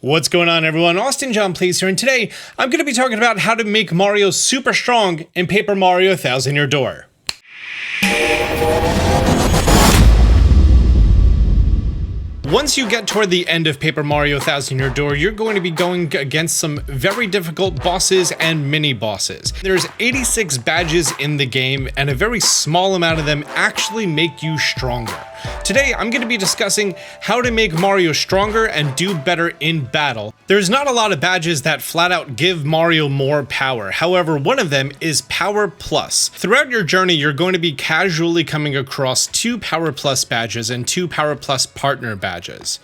What's going on, everyone? Austin John Plays here, and today I'm going to be talking about how to make Mario super strong in Paper Mario Thousand Year Door. Once you get toward the end of Paper Mario Thousand Year Door, you're going to be going against some very difficult bosses and mini-bosses. There's 86 badges in the game, and a very small amount of them actually make you stronger. Today, I'm going to be discussing how to make Mario stronger and do better in battle. There's not a lot of badges that flat out give Mario more power. However, one of them is Power Plus. Throughout your journey, you're going to be casually coming across 2 Power Plus badges and 2 Power Plus partner badges.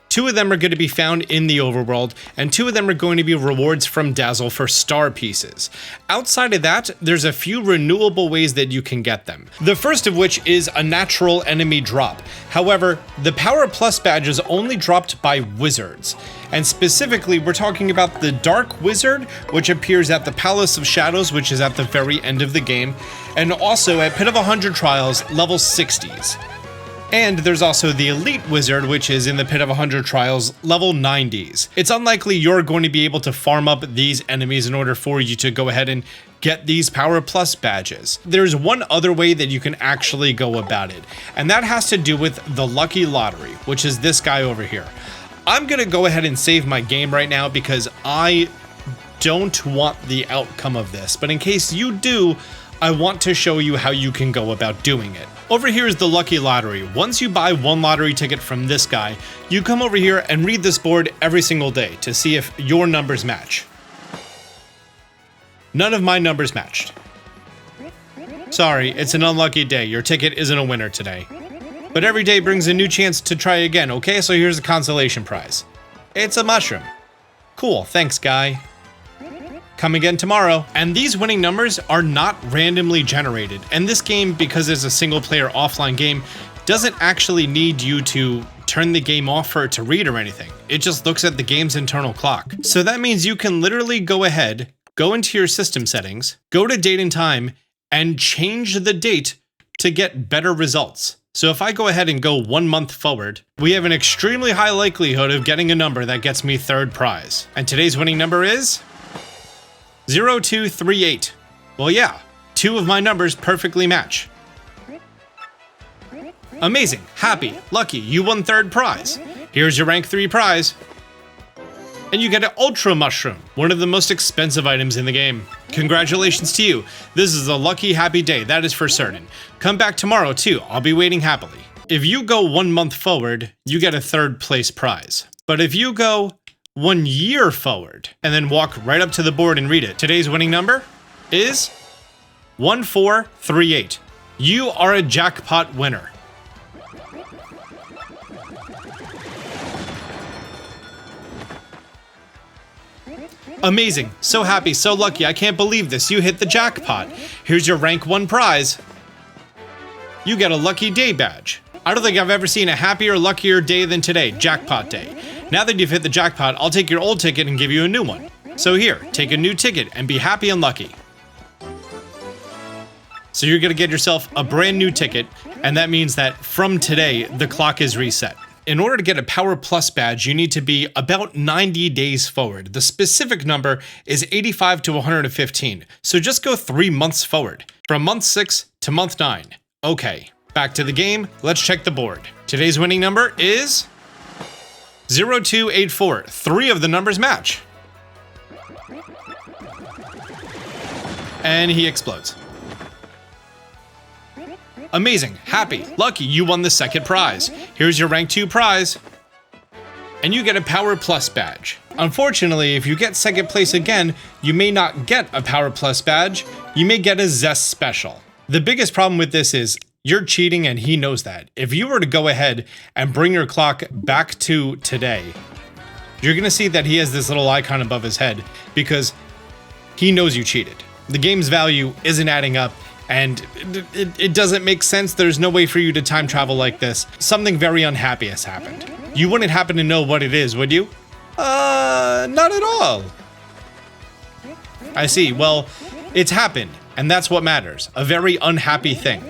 2 of them are going to be found in the overworld, and 2 of them are going to be rewards from Dazzle for star pieces. Outside of that, there's a few renewable ways that you can get them. The first of which is a natural enemy drop. However, the Power Plus badge is only dropped by wizards. And specifically, we're talking about the Dark Wizard, which appears at the Palace of Shadows, which is at the very end of the game, and also at Pit of 100 Trials, level 60s. And there's also the Elite Wizard, which is in the Pit of 100 Trials, level 90s. It's unlikely you're going to be able to farm up these enemies in order for you to go ahead and get these Power Plus badges. There's one other way that you can actually go about it, and that has to do with the Lucky Lottery, which is this guy over here. I'm gonna go ahead and save my game right now because I don't want the outcome of this, but in case you do, I want to show you how you can go about doing it. Over here is the Lucky Lottery. Once you buy 1 lottery ticket from this guy, you come over here and read this board every single day to see if your numbers match. None of my numbers matched. Sorry, it's an unlucky day. Your ticket isn't a winner today. But every day brings a new chance to try again, okay? So here's a consolation prize. It's a mushroom. Cool, thanks, guy. Come again tomorrow. And these winning numbers are not randomly generated. And this game, because it's a single player offline game, doesn't actually need you to turn the game off for it to read or anything. It just looks at the game's internal clock. So that means you can literally go ahead, go into your system settings, go to date and time, and change the date to get better results. So if I go ahead and go 1 month forward, we have an extremely high likelihood of getting a number that gets me 3rd prize. And today's winning number is 0238. Well, yeah, 2 of my numbers perfectly match. Amazing, happy, lucky, you won 3rd prize. Here's your rank 3 prize. And you get an Ultra Mushroom, one of the most expensive items in the game. Congratulations to you. This is a lucky, happy day, that is for certain. Come back tomorrow too, I'll be waiting happily. If you go 1 month forward, you get a 3rd place prize. But if you go 1 year forward and then walk right up to the board and read it, today's winning number is 1438. You are a jackpot winner. Amazing, so happy, so lucky, I can't believe this, you hit the jackpot. Here's your rank 1 prize. You get a lucky day badge. I don't think I've ever seen a happier, luckier day than today, jackpot day. Now that you've hit the jackpot, I'll take your old ticket and give you a new one. So here, take a new ticket and be happy and lucky. So you're gonna get yourself a brand new ticket, and that means that from today, the clock is reset. In order to get a Power Plus badge, you need to be about 90 days forward. The specific number is 85 to 115, so just go 3 months forward, from month 6 to month 9. Okay, back to the game, let's check the board. Today's winning number is 0284. 3 of the numbers match. And he explodes. Amazing, happy, lucky, you won the 2nd prize. Here's your rank 2 prize. And you get a Power Plus badge. Unfortunately, if you get 2nd place again, you may not get a Power Plus badge, you may get a Zest Special. The biggest problem with this is you're cheating and he knows that. If you were to go ahead and bring your clock back to today, you're gonna see that he has this little icon above his head because he knows you cheated. The game's value isn't adding up, and it doesn't make sense. There's no way for you to time travel like this. Something very unhappy has happened. You wouldn't happen to know what it is, would you? Not at all. I see, well, it's happened, and that's what matters. A very unhappy thing.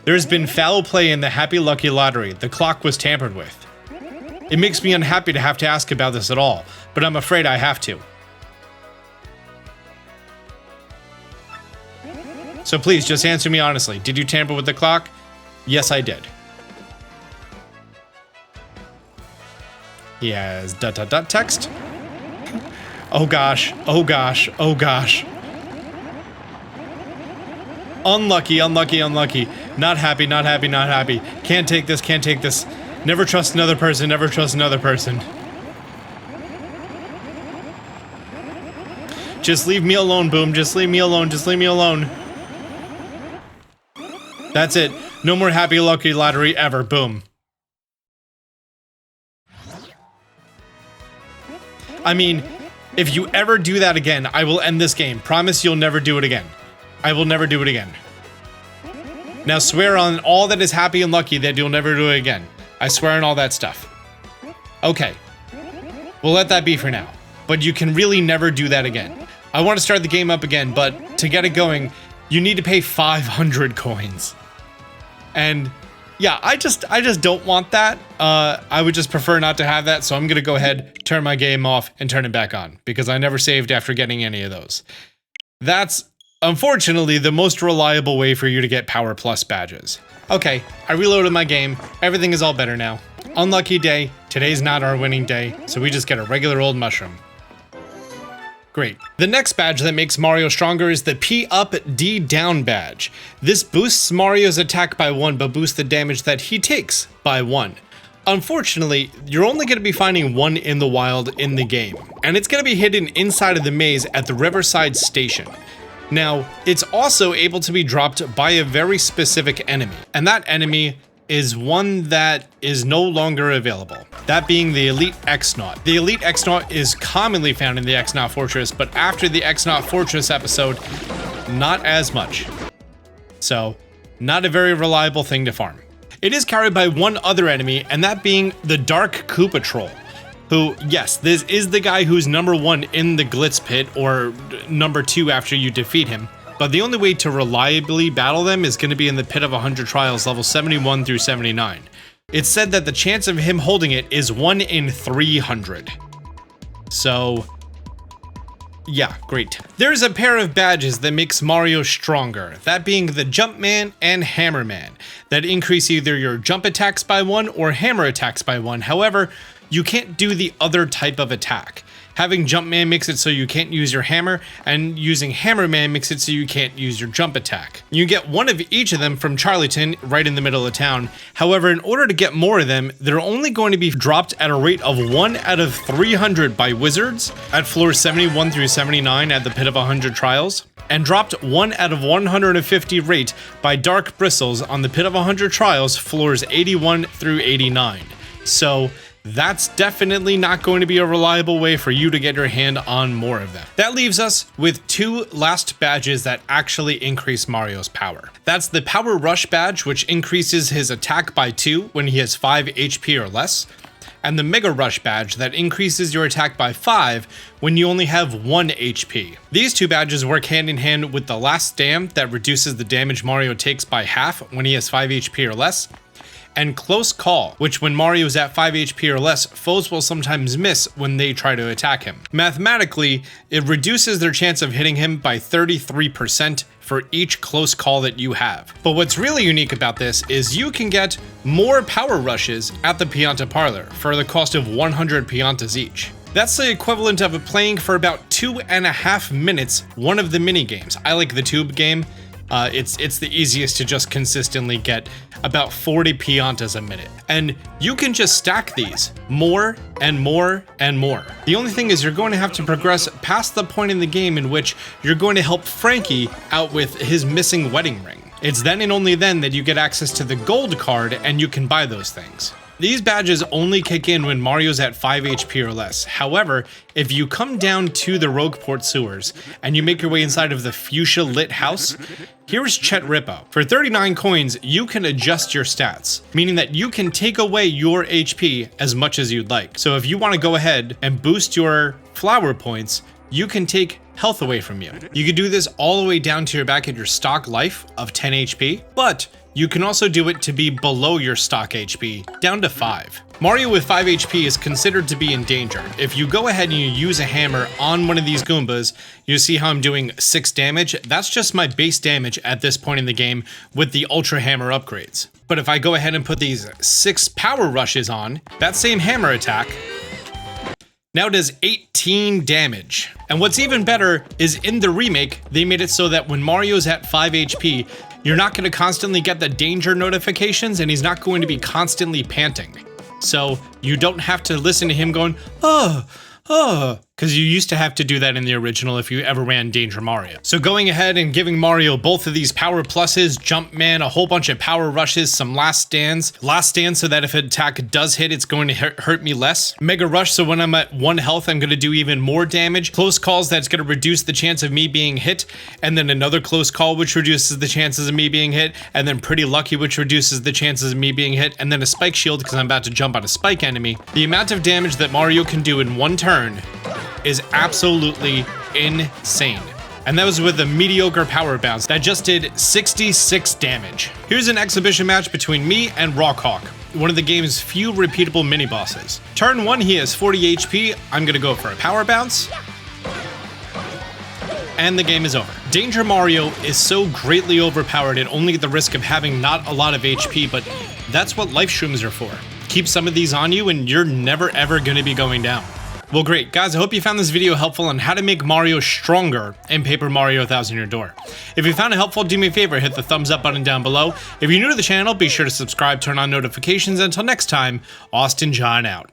There's been foul play in the Happy Lucky Lottery. The clock was tampered with. It makes me unhappy to have to ask about this at all, but I'm afraid I have to. So please, just answer me honestly. Did you tamper with the clock? Yes, I did. He has ... text. Oh gosh, oh gosh, oh gosh. Unlucky, unlucky, unlucky. Not happy, not happy, not happy. Can't take this, can't take this. Never trust another person, never trust another person. Just leave me alone, Boom. Just leave me alone, just leave me alone. That's it. No more happy lucky lottery ever. Boom. I mean, if you ever do that again, I will end this game. Promise you'll never do it again. I will never do it again. Now swear on all that is happy and lucky that you'll never do it again. I swear on all that stuff. Okay. We'll let that be for now. But you can really never do that again. I want to start the game up again, but to get it going, you need to pay 500 coins. And yeah, I just don't want that. I would just prefer not to have that, so I'm gonna go ahead, turn my game off, and turn it back on, because I never saved after getting any of those. That's, unfortunately, the most reliable way for you to get Power Plus badges. Okay, I reloaded my game, everything is all better now. Unlucky day, today's not our winning day, so we just get a regular old mushroom. Great. The next badge that makes Mario stronger is the P up, D down badge. This boosts Mario's attack by 1, but boosts the damage that he takes by 1. Unfortunately, you're only going to be finding one in the wild in the game, and it's going to be hidden inside of the maze at the Riverside Station. Now, it's also able to be dropped by a very specific enemy, and that enemy is one that is no longer available. That being the Elite X-Naut. The Elite X-Naut is commonly found in the X-Naut Fortress, but after the X-Naut Fortress episode, not as much. So, not a very reliable thing to farm. It is carried by one other enemy, and that being the Dark Koopa Troll, who, yes, this is the guy who's number 1 in the Glitz Pit, or number 2 after you defeat him. But the only way to reliably battle them is going to be in the Pit of 100 Trials, level 71 through 79. It's said that the chance of him holding it is 1 in 300. So, yeah, great. There's a pair of badges that makes Mario stronger, that being the Jumpman and Hammerman, that increase either your jump attacks by 1 or hammer attacks by 1. However, you can't do the other type of attack. Having Jumpman makes it so you can't use your hammer, and using Hammerman makes it so you can't use your jump attack. You get one of each of them from Charlieton, right in the middle of town. However, in order to get more of them, they're only going to be dropped at a rate of 1 out of 300 by wizards at floors 71 through 79 at the Pit of 100 Trials, and dropped 1 out of 150 rate by Dark Bristles on the Pit of 100 Trials, floors 81 through 89. So, that's definitely not going to be a reliable way for you to get your hand on more of them. That leaves us with 2 last badges that actually increase Mario's power. That's the Power Rush badge, which increases his attack by 2 when he has 5 HP or less, and the Mega Rush badge that increases your attack by 5 when you only have 1 HP. These 2 badges work hand in hand with the Last Stand that reduces the damage Mario takes by half when he has 5 HP or less, and Close Call, which when Mario is at 5 HP or less, foes will sometimes miss when they try to attack him. Mathematically, it reduces their chance of hitting him by 33% for each close call that you have. But what's really unique about this is you can get more Power Rushes at the Pianta Parlor for the cost of 100 Piantas each. That's the equivalent of playing for about 2.5 minutes one of the mini games. I like the tube game. It's the easiest to just consistently get about 40 Piantas a minute. And you can just stack these more and more and more. The only thing is you're going to have to progress past the point in the game in which you're going to help Frankie out with his missing wedding ring. It's then and only then that you get access to the gold card and you can buy those things. These badges only kick in when Mario's at 5 HP or less. However, if you come down to the Rogueport sewers and you make your way inside of the Fuchsia Lit House, here's Chet Rippo. For 39 coins, you can adjust your stats, meaning that you can take away your HP as much as you'd like. So if you want to go ahead and boost your flower points, you can take health away from you. You can do this all the way down to your back at your stock life of 10 HP, but You can also do it to be below your stock HP, down to 5. Mario with 5 HP is considered to be in danger. If you go ahead and you use a hammer on one of these Goombas, you see how I'm doing 6 damage? That's just my base damage at this point in the game with the Ultra Hammer upgrades. But if I go ahead and put these 6 power rushes on, that same hammer attack now does 18 damage. And what's even better is in the remake, they made it so that when Mario's at 5 HP, you're not going to constantly get the danger notifications and he's not going to be constantly panting. So you don't have to listen to him going, because you used to have to do that in the original if you ever ran Danger Mario. So going ahead and giving Mario both of these power pluses, Jumpman, a whole bunch of power rushes, some last stands so that if an attack does hit, it's going to hurt me less. Mega Rush, so when I'm at 1 health, I'm going to do even more damage. Close calls, that's going to reduce the chance of me being hit, and then another close call, which reduces the chances of me being hit, and then Pretty Lucky, which reduces the chances of me being hit, and then a Spike Shield, because I'm about to jump on a Spike enemy. The amount of damage that Mario can do in 1 turn is absolutely insane. And that was with a mediocre power bounce that just did 66 damage. Here's an exhibition match between me and Rockhawk, one of the game's few repeatable mini bosses. Turn 1, he has 40 HP. I'm gonna go for a power bounce. And the game is over. Danger Mario is so greatly overpowered at only at the risk of having not a lot of HP, but that's what life shrooms are for. Keep some of these on you and you're never ever gonna be going down. Well, great. Guys, I hope you found this video helpful on how to make Mario stronger in Paper Mario Thousand Year Door. If you found it helpful, do me a favor, hit the thumbs up button down below. If you're new to the channel, be sure to subscribe, turn on notifications. Until next time, Austin John out.